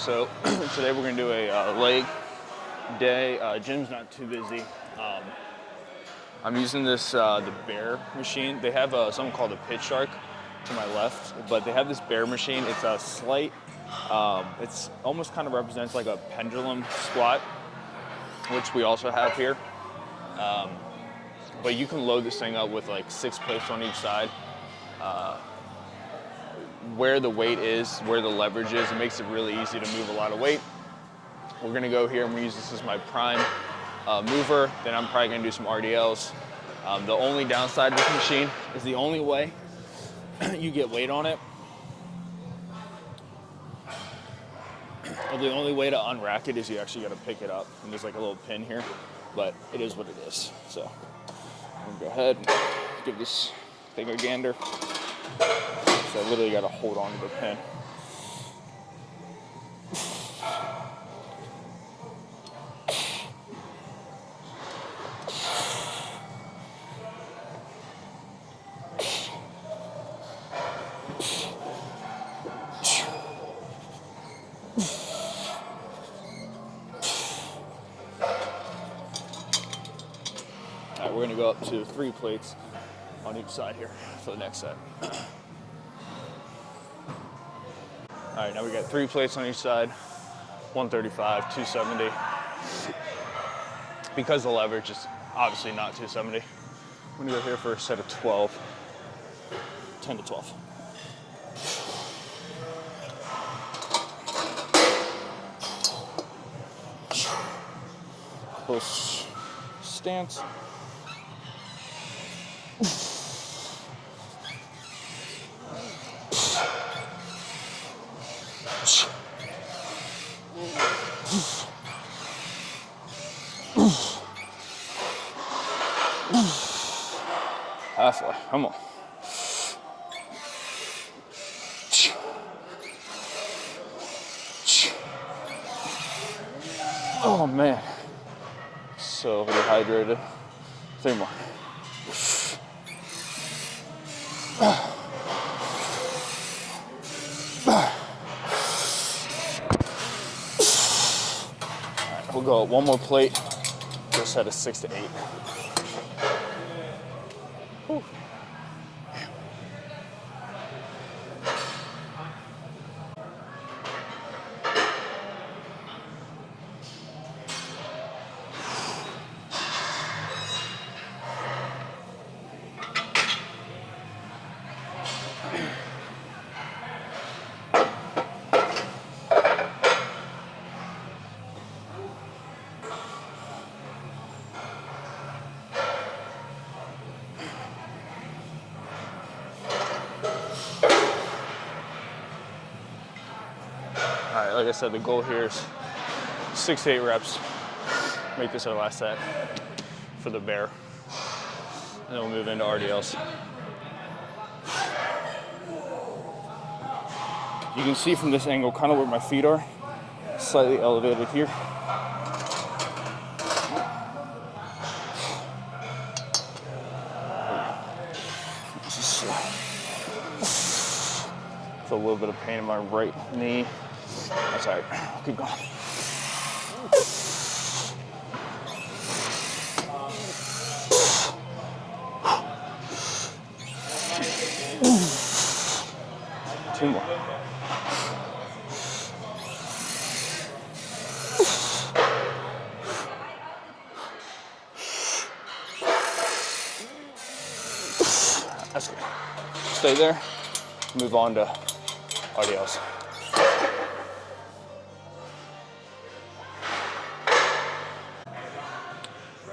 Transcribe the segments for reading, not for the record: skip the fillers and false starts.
so today we're gonna do a leg day. Gym's not too busy. I'm using this, the bear machine. They have something called a pitch shark to my left, but they have this bear machine. It's a slight, it's almost kind of represents like a pendulum squat, which we also have here. But you can load this thing up with like 6 plates on each side. Where the weight is, where the leverage is, it makes it really easy to move a lot of weight. We're gonna go here and we use this as my prime mover. Then I'm probably gonna do some RDLs. The only downside of this machine is the only way you get weight on it, or the only way to unrack it is you actually gotta pick it up. And there's like a little pin here, but it is what it is. So I'm gonna go ahead and give this thing a gander. So I literally gotta hold on to the pin. All right, we're gonna go up to 3 plates on each side here for the next set. All right, now we got 3 plates on each side, 135, 270. Because the leverage is obviously not 270, I'm gonna go here for a set of 12, 10 to 12. Close stance. Halfway, come on. Oh man, so dehydrated. 3 more. Alright, we'll go 1 more plate, for a set of 6 to 8. Whew. All right, like I said, the goal here is 6 to 8 reps. Make this our last set for the bear. And then we'll move into RDLs. You can see from this angle kind of where my feet are, slightly elevated here. Feel a little bit of pain in my right knee. That's all right, I'll keep going. Two more. That's good. Stay there, move on to RDLs.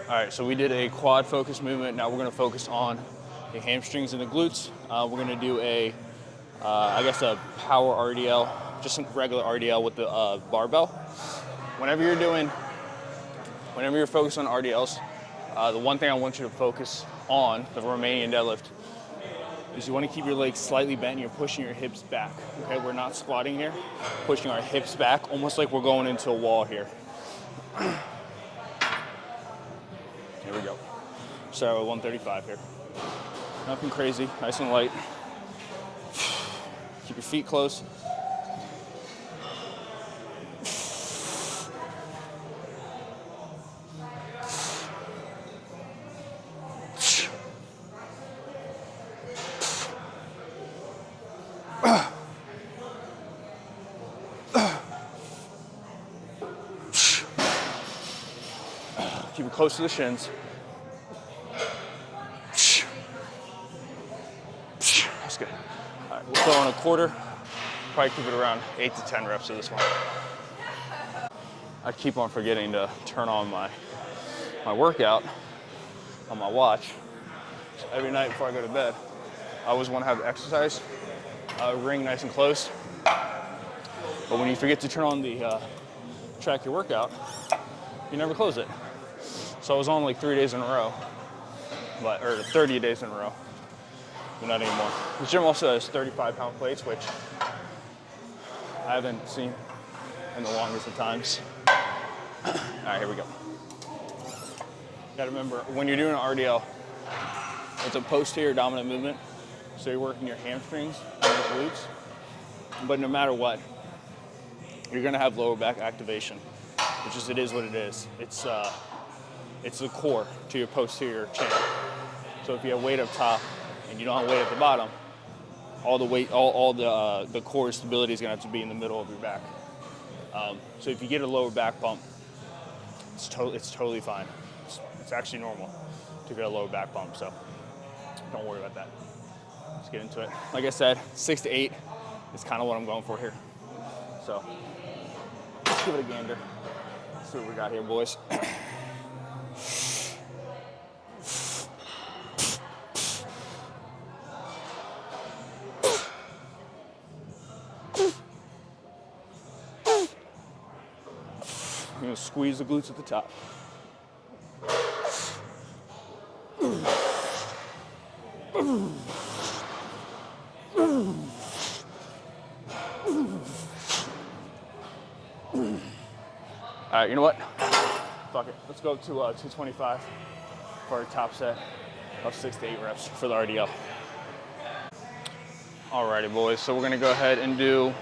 All right, so we did a quad focus movement. Now we're gonna focus on the hamstrings and the glutes. We're gonna do I guess a power RDL, just a regular RDL with the barbell. Whenever you're focused on RDLs, the one thing I want you to focus on, the Romanian deadlift, is you wanna keep your legs slightly bent and you're pushing your hips back, okay? We're not squatting here, pushing our hips back, almost like we're going into a wall here. Here we go. Start with 135 here. Nothing crazy, nice and light. Keep your feet close. Keep it close to the shins. That's good. All right, we'll throw on a quarter. Probably keep it around 8 to 10 reps of this one. I keep on forgetting to turn on my workout on my watch. So every night before I go to bed, I always want to have the exercise ring nice and close. But when you forget to turn on the track your workout, you never close it. So I was on like 3 days in a row, or 30 days in a row, but not anymore. The gym also has 35-pound plates, which I haven't seen in the longest of times. All right, here we go. Gotta remember, when you're doing an RDL, it's a posterior dominant movement, so you're working your hamstrings and your glutes. But no matter what, you're gonna have lower back activation, which is, it is what it is. It's the core to your posterior chain. So if you have weight up top and you don't have weight at the bottom, all the weight, all the core stability is gonna have to be in the middle of your back. So if you get a lower back bump, it's totally fine. It's actually normal to get a lower back bump, so don't worry about that. Let's get into it. Like I said, 6 to 8 is kind of what I'm going for here. So let's give it a gander. Let's see what we got here, boys. I'm gonna squeeze the glutes at the top. All right, you know what? Fuck it. Let's go up to 225 for our top set of 6 to 8 reps for the RDL. Alrighty, boys. So we're gonna go ahead and do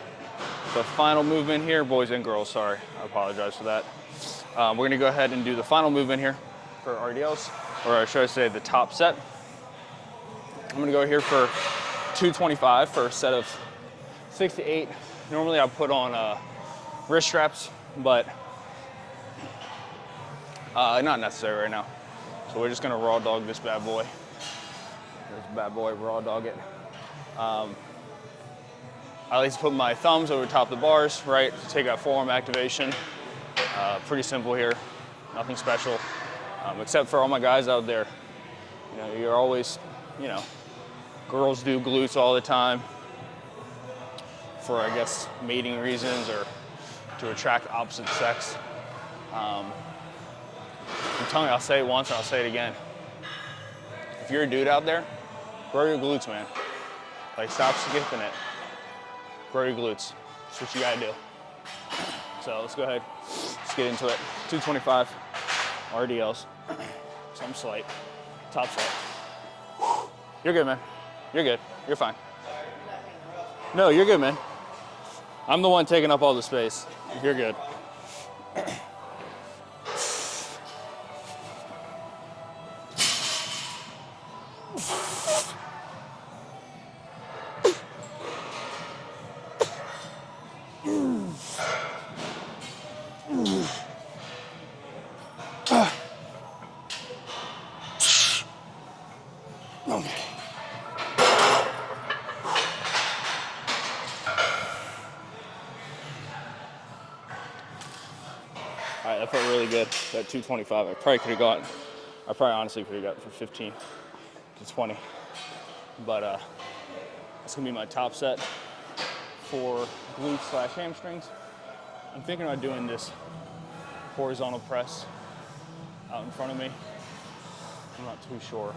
the final movement here, boys and girls. Sorry, I apologize for that. We're gonna go ahead and do the final movement here for RDLs, or should I say the top set. I'm gonna go here for 225 for a set of 6 to 8. Normally I put on wrist straps, but not necessary right now. So we're just gonna raw dog this bad boy. There's a bad boy, raw dog it. I like to put my thumbs over top of the bars, right, to take out forearm activation. Pretty simple here, nothing special, except for all my guys out there. You know, you're always, you know, girls do glutes all the time for, I guess, mating reasons or to attract opposite sex. I'm telling you, I'll say it once and I'll say it again. If you're a dude out there, grow your glutes, man. Like, stop skipping it. Grow your glutes. That's what you gotta do. So let's go ahead, let's get into it. 225 RDLs, some slight, top set. You're good, man. You're good, you're fine. No, you're good, man. I'm the one taking up all the space. You're good. Okay. All right, that felt really good, that 225. I probably honestly could have got it for 15 to 20. But it's gonna be my top set for glutes / hamstrings. I'm thinking about doing this horizontal press out in front of me. I'm not too sure.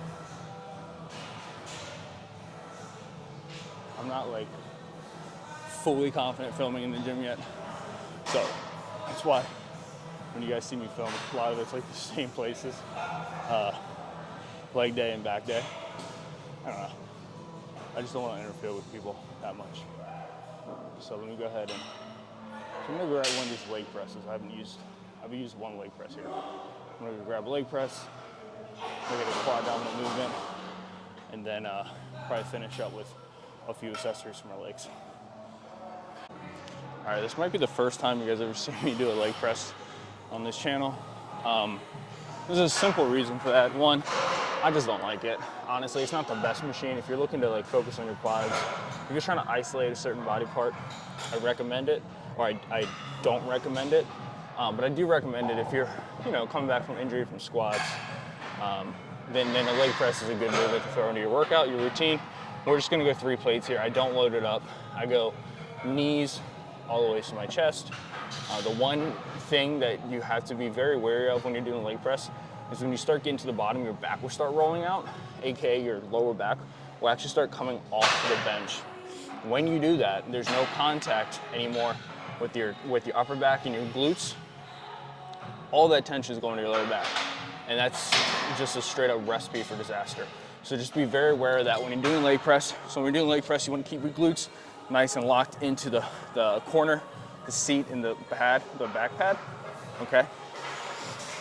I'm not like fully confident filming in the gym yet. So that's why when you guys see me film, a lot of it's like the same places. Leg day and back day. I don't know. I just don't want to interfere with people that much. So let me go ahead and, so I'm gonna grab one of these leg presses. I've used one leg press here. I'm gonna grab a leg press, look at a quad dominant movement, and then probably finish up with a few accessories for my legs. All right, this might be the first time you guys ever seen me do a leg press on this channel. There's a simple reason for that. One, I just don't like it. Honestly, it's not the best machine. If you're looking to like focus on your quads, if you're trying to isolate a certain body part, I recommend it, or I don't recommend it. But I do recommend it if you're, coming back from injury from squats. Then a leg press is a good movement to throw into your workout, your routine. We're just gonna go 3 plates here. I don't load it up. I go knees all the way to my chest. The one thing that you have to be very wary of when you're doing leg press is when you start getting to the bottom, your back will start rolling out, aka your lower back will actually start coming off the bench. When you do that, there's no contact anymore with your upper back and your glutes. All that tension is going to your lower back. And that's just a straight up recipe for disaster. So just be very aware of that when you're doing leg press. So when you're doing leg press, you want to keep your glutes nice and locked into the corner, the seat, and the back pad, okay?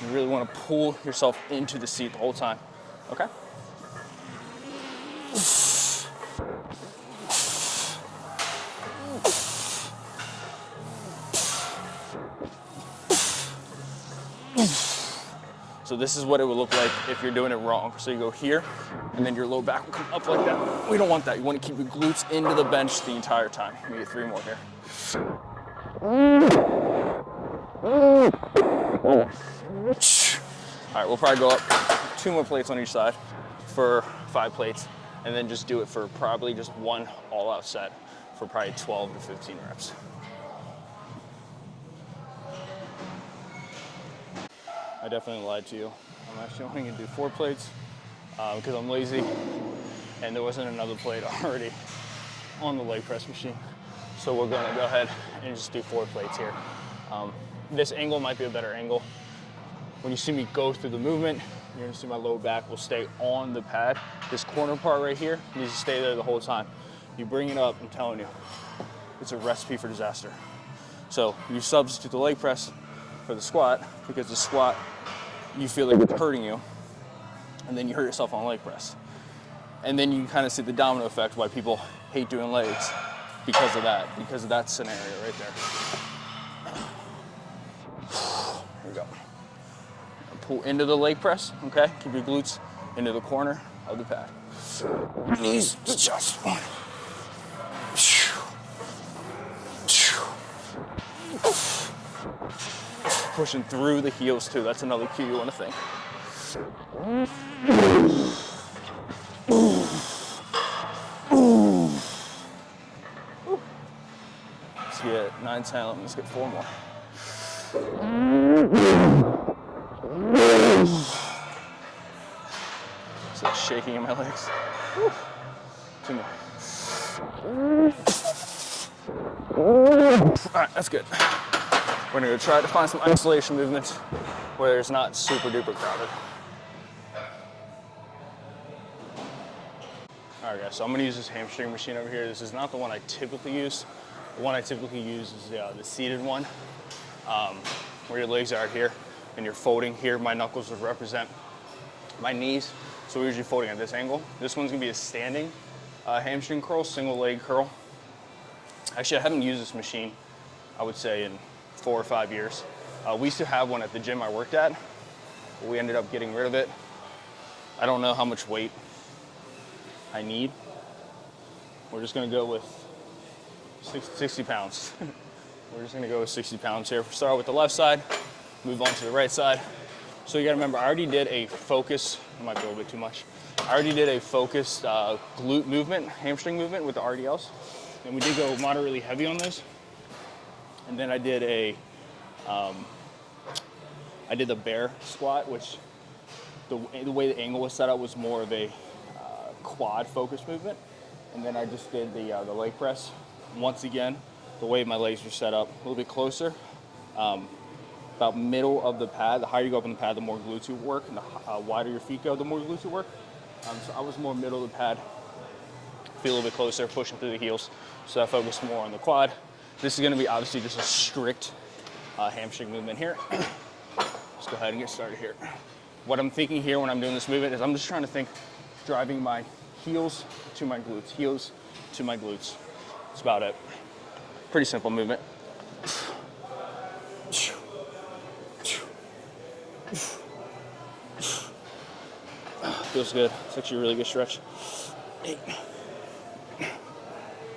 You really want to pull yourself into the seat the whole time, okay? So this is what it would look like if you're doing it wrong. So you go here, and then your low back will come up like that. We don't want that. You want to keep your glutes into the bench the entire time. Let me get 3 more here. All right, we'll probably go up 2 more plates on each side for 5 plates, and then just do it for probably just 1 all-out set for probably 12 to 15 reps. I definitely lied to you. I'm actually only gonna do 4 plates because I'm lazy, and there wasn't another plate already on the leg press machine. So we're gonna go ahead and just do 4 plates here. This angle might be a better angle. When you see me go through the movement, you're gonna see my lower back will stay on the pad. This corner part right here needs to stay there the whole time. You bring it up, I'm telling you, it's a recipe for disaster. So you substitute the leg press for the squat, because the squat, you feel like it's hurting you, and then you hurt yourself on leg press. And then you kind of see the domino effect why people hate doing legs because of that scenario right there. Here we go. Pull into the leg press, okay? Keep your glutes into the corner of the pad. Knees to chest. 1. Pushing through the heels too. That's another cue you want to think. Let's get 9, 10. Let's get 4 more. So shaking in my legs. 2 more. All right, that's good. We're gonna try to find some isolation movements where it's not super duper crowded. All right guys, so I'm gonna use this hamstring machine over here. This is not the one I typically use. The one I typically use is the seated one, where your legs are here and you're folding here. My knuckles would represent my knees. So we're usually folding at this angle. This one's gonna be a standing hamstring curl, single leg curl. Actually, I haven't used this machine, I would say, in 4 or 5 years. We used to have one at the gym I worked at, but we ended up getting rid of it. I don't know how much weight I need. We're just gonna go with 60 pounds. We're just gonna go with 60 pounds here. Start with the left side, move on to the right side. So you gotta remember, I already did a focus, it might be a little bit too much. I already did a focused glute movement, hamstring movement with the RDLs. And we did go moderately heavy on this. And then I did the bear squat, which the way the angle was set up was more of a quad focused movement. And then I just did the leg press. Once again, the way my legs were set up, a little bit closer, about middle of the pad. The higher you go up in the pad, the more glutes you work, and the wider your feet go, the more glutes you work. So I was more middle of the pad, feel a little bit closer, pushing through the heels. So I focused more on the quad. This is gonna be obviously just a strict hamstring movement here. Let's go ahead and get started here. What I'm thinking here when I'm doing this movement is I'm just trying to think driving my heels to my glutes, heels to my glutes. That's about it. Pretty simple movement. feels good. It's actually a really good stretch. 8.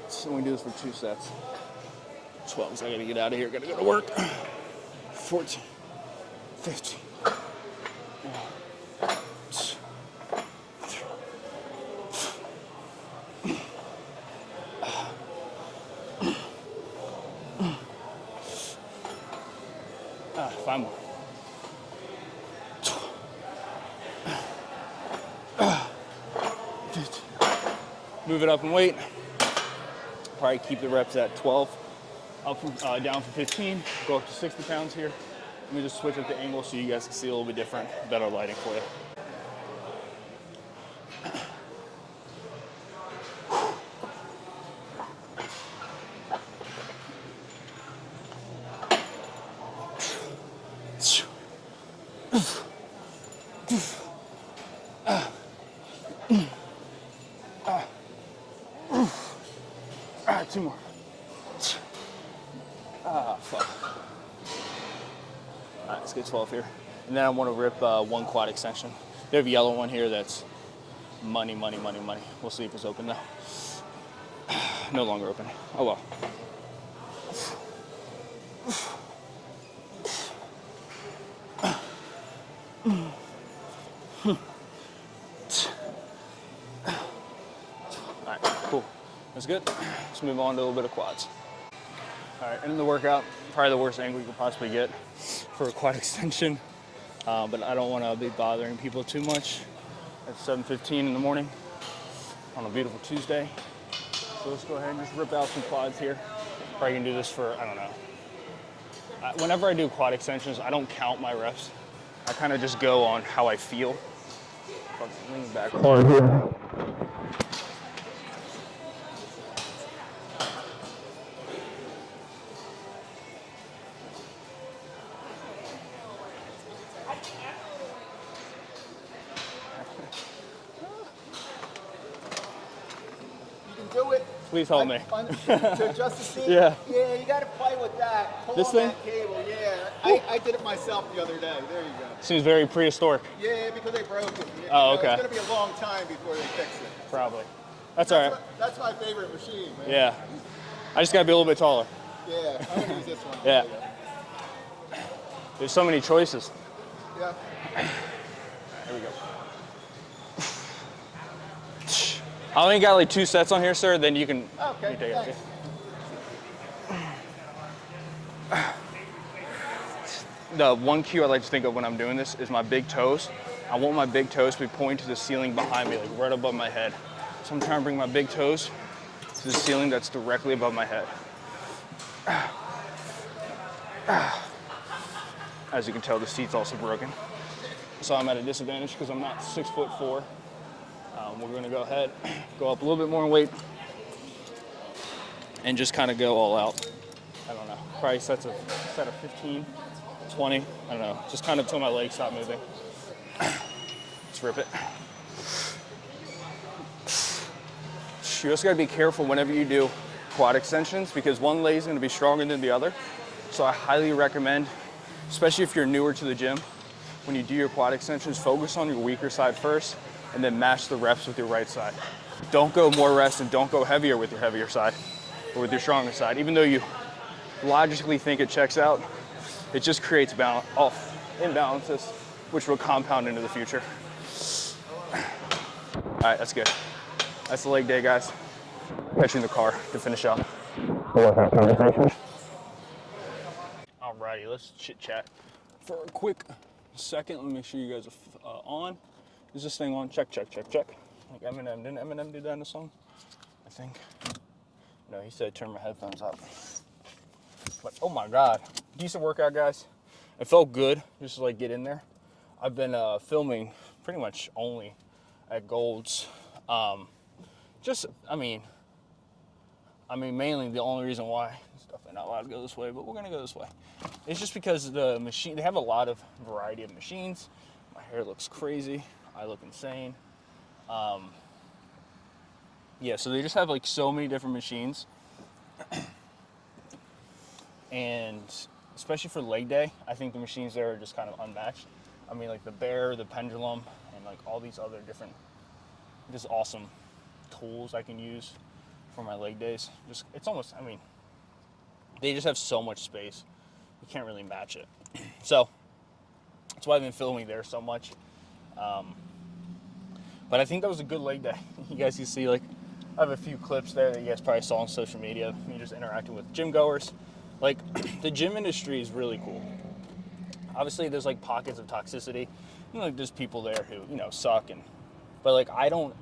So we do this for 2 sets. 12, so I gotta get out of here, gotta go to work. 14, 15. 5 more. Move it up in weight. Probably keep the reps at 12. Up down for 15. Go up to 60 pounds here. Let me just switch up the angle so you guys can see a little bit different, better lighting for you. All right, 2 more. Fuck. All right, let's get 12 here. And then I want to rip 1 quad extension. They have a yellow one here that's money, money, money, money. We'll see if it's open now. No longer open. Oh well. All right, cool. That's good. Let's move on to a little bit of quads. All right, end of the workout. Probably the worst angle you could possibly get for a quad extension, but I don't want to be bothering people too much at 7:15 in the morning on a beautiful Tuesday. So let's go ahead and just rip out some quads here. Probably gonna do this for, I don't know. Whenever I do quad extensions, I don't count my reps. I kind of just go on how I feel. Lean back hard here. Do it. Please help me. To adjust the seat? Yeah. Yeah, you got to play with that. Pull This on thing? that cable, yeah. I did it myself the other day. There you go. Seems very prehistoric. Yeah, because they broke it. Oh, okay. It's going to be a long time before they fix it. Probably. That's all right. That's my favorite machine, man. Yeah. I just got to be a little bit taller. Yeah, I'm going to use this one. Yeah. There's so many choices. Yeah. Here we go. I only got like 2 sets on here, sir. Then you can. Okay, you take it. The one cue I like to think of when I'm doing this is my big toes. I want my big toes to be pointing to the ceiling behind me, like right above my head. So I'm trying to bring my big toes to the ceiling that's directly above my head. As you can tell, the seat's also broken. So I'm at a disadvantage because I'm not 6'4". We're gonna go ahead, go up a little bit more in weight, and just kind of go all out. I don't know, probably set of 15, 20, I don't know, just kind of until my legs stop moving. Let's rip it. You also gotta be careful whenever you do quad extensions because one leg is gonna be stronger than the other. So I highly recommend, especially if you're newer to the gym, when you do your quad extensions, focus on your weaker side first and then match the reps with your right side. Don't go more reps and don't go heavier with your heavier side or with your stronger side. Even though you logically think it checks out, it just creates imbalances, which will compound into the future. All right, that's good. That's the leg day, guys. Catch you in the car to finish up the workout conversation. Alrighty, let's chit chat for a quick second. Let me make sure you guys are on. Is this thing on? Check, check, check, check. Like Eminem, didn't Eminem do that in the song? I think. No, he said turn my headphones up. But oh my God, decent workout, guys. It felt good, just to like get in there. I've been filming pretty much only at Gold's. Mainly the only reason why, it's definitely not allowed to go this way, but we're gonna go this way. It's just because the machine, they have a lot of variety of machines. My hair looks crazy. I look insane. Yeah, so they just have like so many different machines. And especially for leg day, I think the machines there are just kind of unmatched. I mean, like the bear, the pendulum, and like all these other different, just awesome tools I can use for my leg days. Just, it's almost, I mean, they just have so much space. You can't really match it. So that's why I've been filming there so much. But I think that was a good leg day. You guys can see, like, I have a few clips there that you guys probably saw on social media. Me just interacting with gym goers. Like, the gym industry is really cool. Obviously, there's like pockets of toxicity. You know, like there's people there who, you know, suck, but like I don't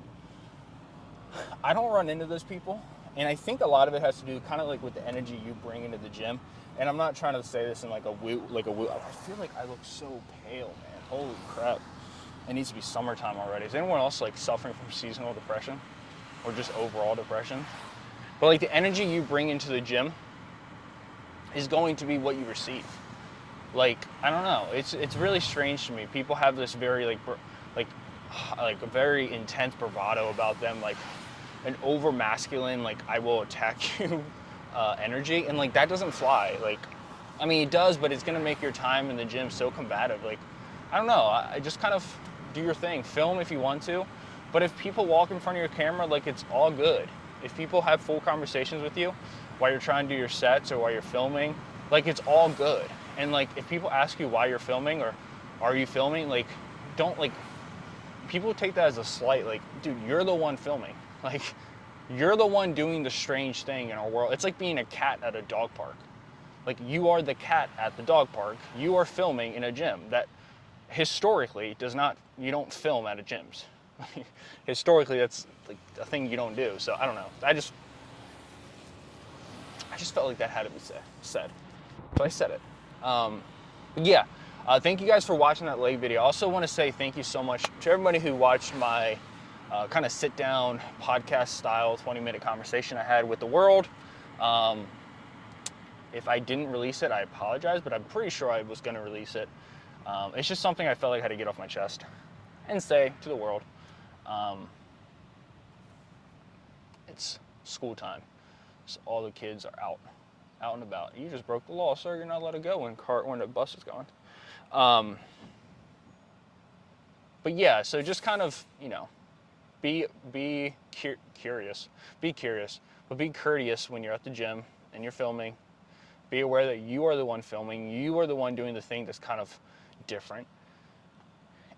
run into those people. And I think a lot of it has to do kind of like with the energy you bring into the gym. And I'm not trying to say this in like a woo. I feel like I look so pale, man. Holy crap. It needs to be summertime already. Is anyone else like suffering from seasonal depression or just overall depression? But like the energy you bring into the gym is going to be what you receive. Like, I don't know. It's really strange to me. People have this very like a very intense bravado about them, like an over masculine, like I will attack you energy, and like that doesn't fly. Like, I mean it does, but it's gonna make your time in the gym so combative. Like, I don't know. I just kind of do your thing. Film if you want to, but if people walk in front of your camera, like it's all good. If people have full conversations with you while you're trying to do your sets or while you're filming, like it's all good. And like if people ask you why you're filming or are you filming, like don't like, people take that as a slight, like, dude, you're the one filming. Like, you're the one doing the strange thing in our world. It's like being a cat at a dog park. Like, you are the cat at the dog park. You are filming in a gym that historically you don't film at a gyms. Historically, that's like a thing you don't do. So I don't know. I just felt like that had to be said. So I said it. But yeah, thank you guys for watching that leg video. I also want to say thank you so much to everybody who watched my kind of sit down podcast style 20-minute conversation I had with the world. If I didn't release it, I apologize, but I'm pretty sure I was going to release it. It's just something I felt like I had to get off my chest and say to the world. It's school time, so all the kids are out and about. You just broke the law, sir. You're not allowed to go when the bus is going. But yeah, so just kind of, you know, be curious, but be courteous when you're at the gym and you're filming. Be aware that you are the one filming. You are the one doing the thing that's kind of different.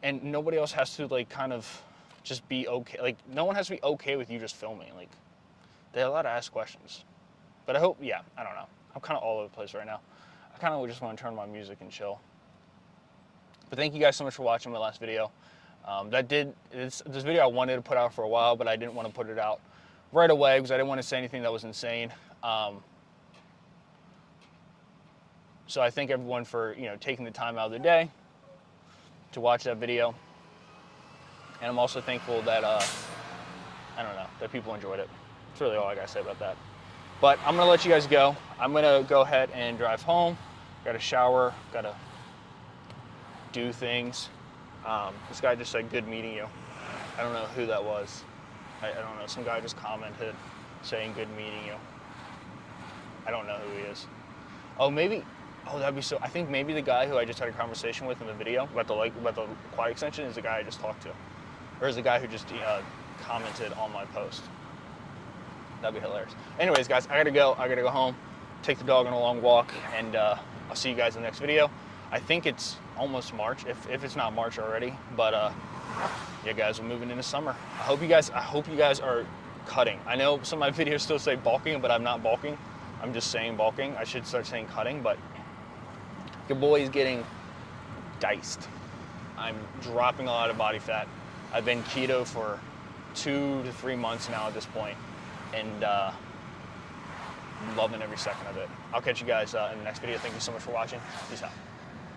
And nobody else has to like kind of just be okay. Like no one has to be okay with you just filming. Like they're allowed to ask questions. But I hope, yeah, I don't know. I'm kind of all over the place right now. I kind of just want to turn on my music and chill. But thank you guys so much for watching my last video. This video I wanted to put out for a while, but I didn't want to put it out right away because I didn't want to say anything that was insane. So I thank everyone for, you know, taking the time out of their day to watch that video. And I'm also thankful that, I don't know, that people enjoyed it. That's really all I gotta say about that. But I'm gonna let you guys go. I'm gonna go ahead and drive home. Gotta shower, gotta do things. This guy just said, good meeting you. I don't know who that was. I don't know, some guy just commented saying good meeting you. I don't know who he is. Oh, maybe, oh, that'd be so, I think maybe the guy who I just had a conversation with in the video about the quad extension is the guy I just talked to. Or is the guy who just commented on my post. That'd be hilarious. Anyways, guys, I gotta go home, take the dog on a long walk, and I'll see you guys in the next video. I think it's almost March, if it's not March already, but yeah, guys, we're moving into summer. I hope you guys are cutting. I know some of my videos still say bulking, but I'm not bulking. I'm just saying bulking. I should start saying cutting, but your boy is getting diced. I'm dropping a lot of body fat. I've been keto for 2 to 3 months now at this point, and loving every second of it. I'll catch you guys in the next video. Thank you so much for watching. Peace out.